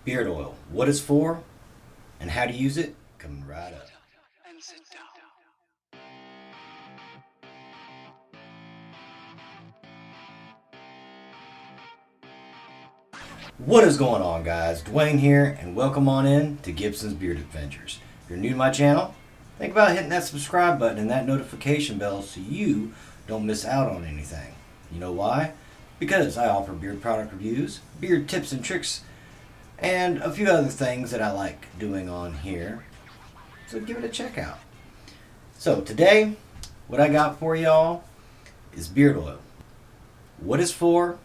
Beard oil, what it's for, and how to use it, coming right up. And sit down. What is going on, guys? Dwayne here, and welcome on in to Gibson's Beard Adventures. If you're new to my channel, think about hitting that subscribe button and that notification bell so you don't miss out on anything. You know why? Because I offer beard product reviews, beard tips and tricks, and a few other things that I like doing on here. So give it a check out. So today, what I got for y'all is beard oil. What it's for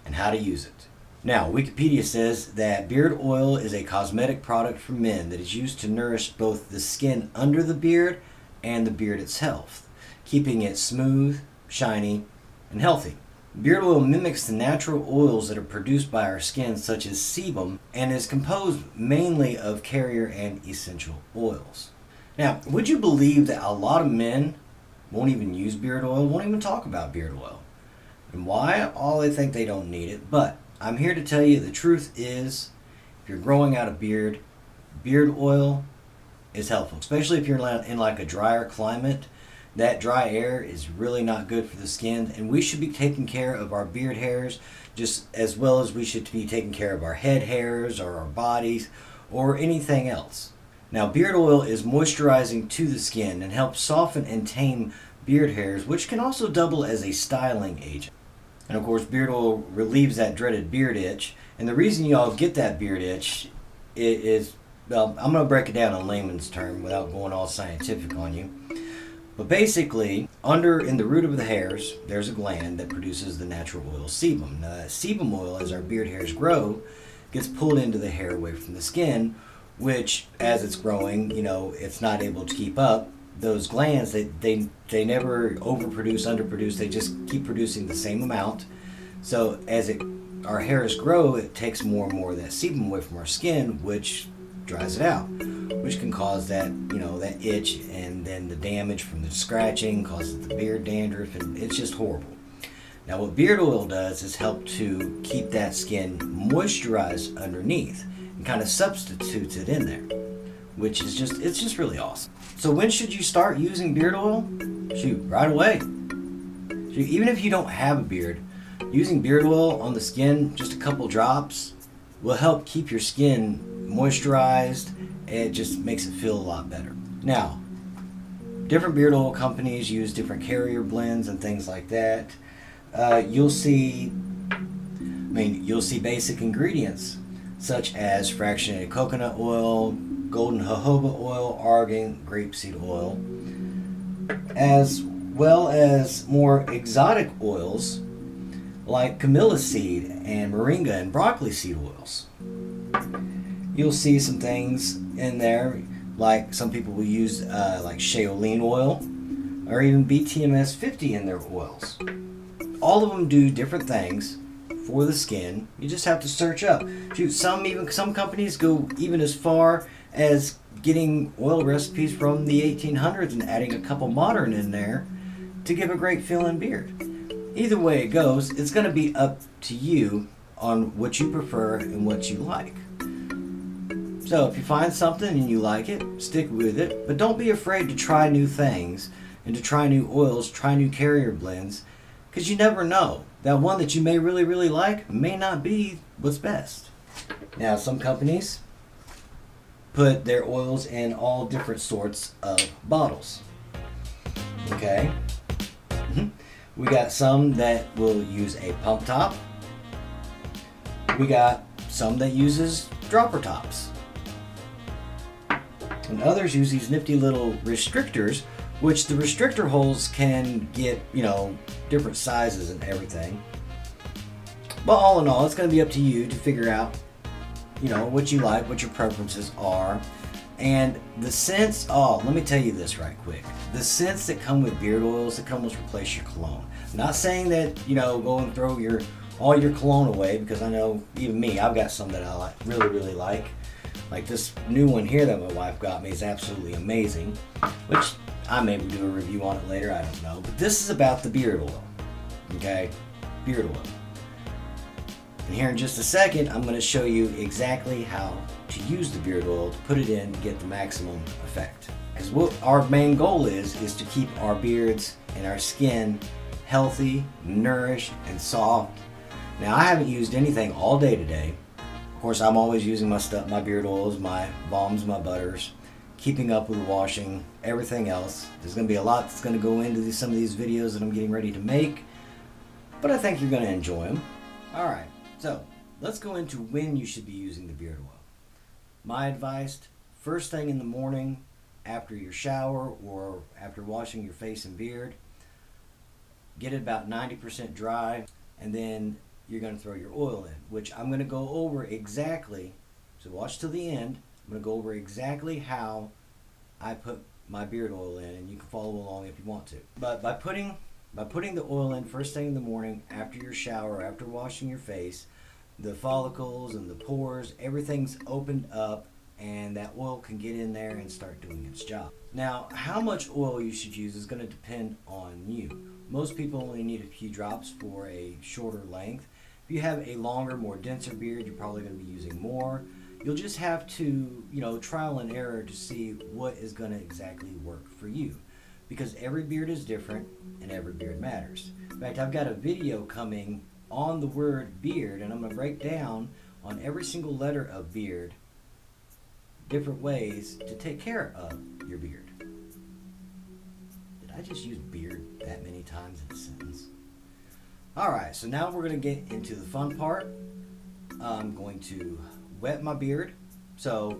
and how to use it. Now, Wikipedia says that beard oil is a cosmetic product for men that is used to nourish both the skin under the beard and the beard itself, keeping it smooth, shiny, and healthy. Beard oil mimics the natural oils that are produced by our skin, such as sebum, and is composed mainly of carrier and essential oils. Now, would you believe that a lot of men won't even use beard oil, won't even talk about beard oil? And why? All they think they don't need it. But I'm here to tell you the truth is, if you're growing out a beard, beard oil is helpful, especially if you're in like a drier climate. That dry air is really not good for the skin, and we should be taking care of our beard hairs just as well as we should be taking care of our head hairs or our bodies or anything else. Now, beard oil is moisturizing to the skin and helps soften and tame beard hairs, which can also double as a styling agent. And of course, beard oil relieves that dreaded beard itch, and the reason y'all get that beard itch is, well, I'm going to break it down in layman's term without going all scientific on you. But basically, in the root of the hairs, there's a gland that produces the natural oil sebum. Now, that sebum oil, as our beard hairs grow, gets pulled into the hair away from the skin, which, as it's growing, it's not able to keep up. Those glands, they never overproduce, underproduce. They just keep producing the same amount. So as our hairs grow, it takes more and more of that sebum away from our skin, which dries it out, which can cause that itch, and then the damage from the scratching causes the beard dandruff, and it's just horrible. Now, what beard oil does is help to keep that skin moisturized underneath and kind of substitutes it in there, which is just really awesome. So when should you start using beard oil? Shoot, right away. Shoot, even if you don't have a beard, using beard oil on the skin, just a couple drops, will help keep your skin moisturized. It just makes it feel a lot better. Now, different beard oil companies use different carrier blends and things like that. You'll see basic ingredients such as fractionated coconut oil, golden jojoba oil, argan, grapeseed oil, as well as more exotic oils like camellia seed and moringa and broccoli seed oils. You'll see some things in there, like some people will use like shaolin oil or even BTMS 50 in their oils. All of them do different things for the skin. You just have to search up. Shoot, some companies go even as far as getting oil recipes from the 1800s and adding a couple modern in there to give a great feeling beard. Either way it goes, it's going to be up to you on what you prefer and what you like. So if you find something and you like it, stick with it, but don't be afraid to try new things and to try new oils, try new carrier blends, because you never know. That one that you may really, really like may not be what's best. Now, some companies put their oils in all different sorts of bottles. Okay? We got some that will use a pump top. We got some that uses dropper tops. And others use these nifty little restrictors, which the restrictor holes can get, different sizes and everything. But all in all, it's going to be up to you to figure out, what you like, what your preferences are. And the scents, let me tell you this right quick. The scents that come with beard oils, that can almost replace your cologne. I'm not saying that, go and throw all your cologne away, because I know, even me, I've got some that I really, really like. Like this new one here that my wife got me is absolutely amazing, which I may do a review on it later, I don't know. But this is about the beard oil, okay? Beard oil. And here in just a second, I'm going to show you exactly how to use the beard oil to put it in to get the maximum effect. Because what our main goal is to keep our beards and our skin healthy, nourished, and soft. Now, I haven't used anything all day today. Of course, I'm always using my stuff, my beard oils, my balms, my butters, keeping up with washing, everything else. There's going to be a lot that's going to go into some of these videos that I'm getting ready to make, but I think you're going to enjoy them. All right, so let's go into when you should be using the beard oil. My advice, first thing in the morning, after your shower or after washing your face and beard, get it about 90% dry, and then you're going to throw your oil in, which I'm going to go over exactly, so watch till the end. I'm going to go over exactly how I put my beard oil in, and you can follow along if you want to. But by putting the oil in first thing in the morning, after your shower, after washing your face, the follicles and the pores, everything's opened up, and that oil can get in there and start doing its job. Now, how much oil you should use is going to depend on you. Most people only need a few drops for a shorter length. If you have a longer, more denser beard, you're probably going to be using more. You'll just have to, trial and error to see what is going to exactly work for you. Because every beard is different and every beard matters. In fact, I've got a video coming on the word beard, and I'm going to break down on every single letter of beard different ways to take care of your beard. Did I just use beard that many times in a sentence? Alright, so now we're going to get into the fun part. I'm going to wet my beard. So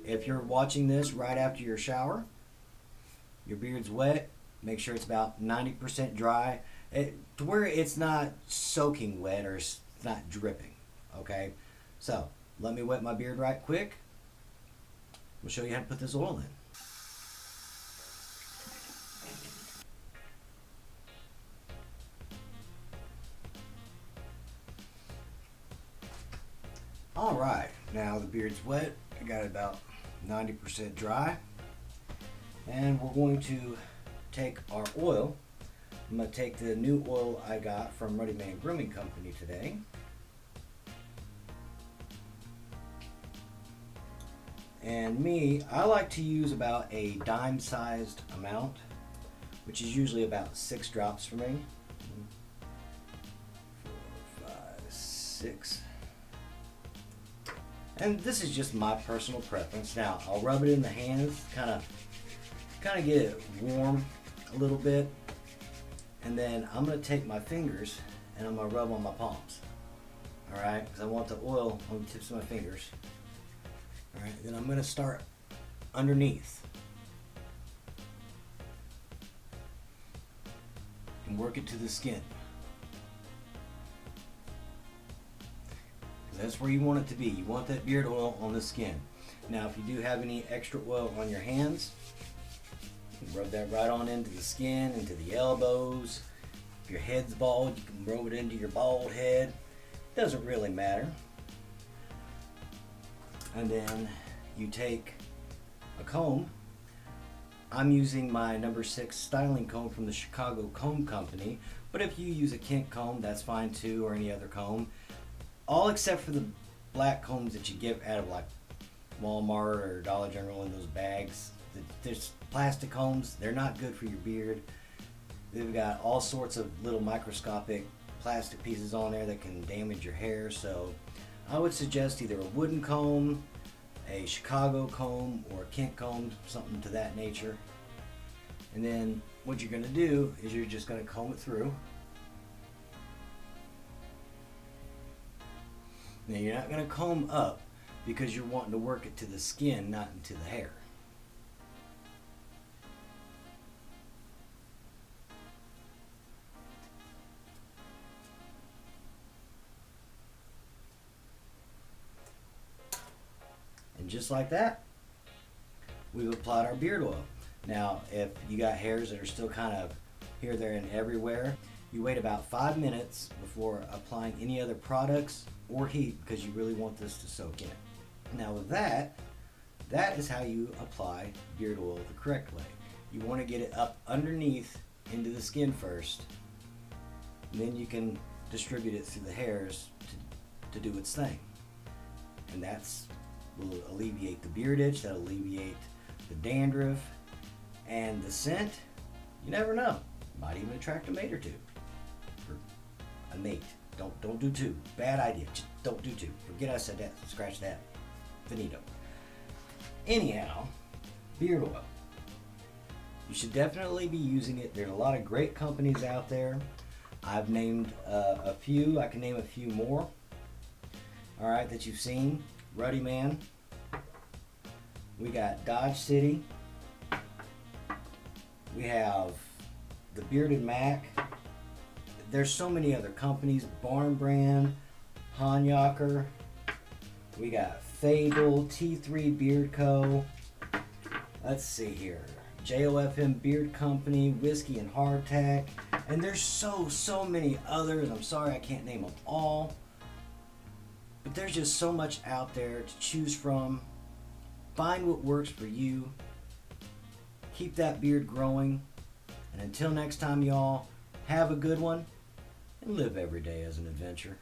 if you're watching this right after your shower, your beard's wet, make sure it's about 90% dry, to where it's not soaking wet or it's not dripping. Okay, so let me wet my beard right quick. We'll show you how to put this oil in. Alright, now the beard's wet. I got it about 90% dry. And we're going to take our oil. I'm going to take the new oil I got from Ruddy Man Grooming Company today. And I like to use about a dime-sized amount, which is usually about 6 drops for me. 4, 5, 6. And this is just my personal preference. Now, I'll rub it in the hands, kind of get it warm a little bit. And then I'm going to take my fingers and I'm going to rub on my palms. Alright, because I want the oil on the tips of my fingers. Alright, then I'm going to start underneath and work it to the skin. Because that's where you want it to be. You want that beard oil on the skin. Now, if you do have any extra oil on your hands, you can rub that right on into the skin, into the elbows. If your head's bald, you can rub it into your bald head. Doesn't really matter. And then you take a comb. I'm using my number 6 styling comb from the Chicago Comb Company, but if you use a Kent comb, that's fine too, or any other comb. All except for the black combs that you get out of like Walmart or Dollar General in those bags. There's plastic combs. They're not good for your beard. They've got all sorts of little microscopic plastic pieces on there that can damage your hair, so I would suggest either a wooden comb, a Chicago comb, or a Kent comb, something to that nature. And then what you're going to do is you're just going to comb it through. Now you're not going to comb up because you're wanting to work it to the skin, not into the hair. And just like that, we've applied our beard oil. Now, if you got hairs that are still kind of here, there, and everywhere, you wait about 5 minutes before applying any other products or heat because you really want this to soak in. Now with that is how you apply beard oil the correct way. You want to get it up underneath into the skin first, and then you can distribute it through the hairs to do its thing. And that's will alleviate the beard itch, that'll alleviate the dandruff, and the scent, you never know. Might even attract a mate or two. Or a mate. Don't do two. Bad idea. Just don't do two. Forget I said that. Scratch that. Finito. Anyhow, beard oil. You should definitely be using it. There's a lot of great companies out there. I've named a few. I can name a few more. All right, that you've seen. Ruddy Man. We got Dodge City. We have the Bearded Mac. There's so many other companies. Barn Brand, Hanyaker. We got Fable, T3 Beard Co. Let's see here. JOFM Beard Company, Whiskey and Hardtack. And there's so many others. I'm sorry I can't name them all. But there's just so much out there to choose from. Find what works for you. Keep that beard growing. And until next time, y'all, have a good one and live every day as an adventure.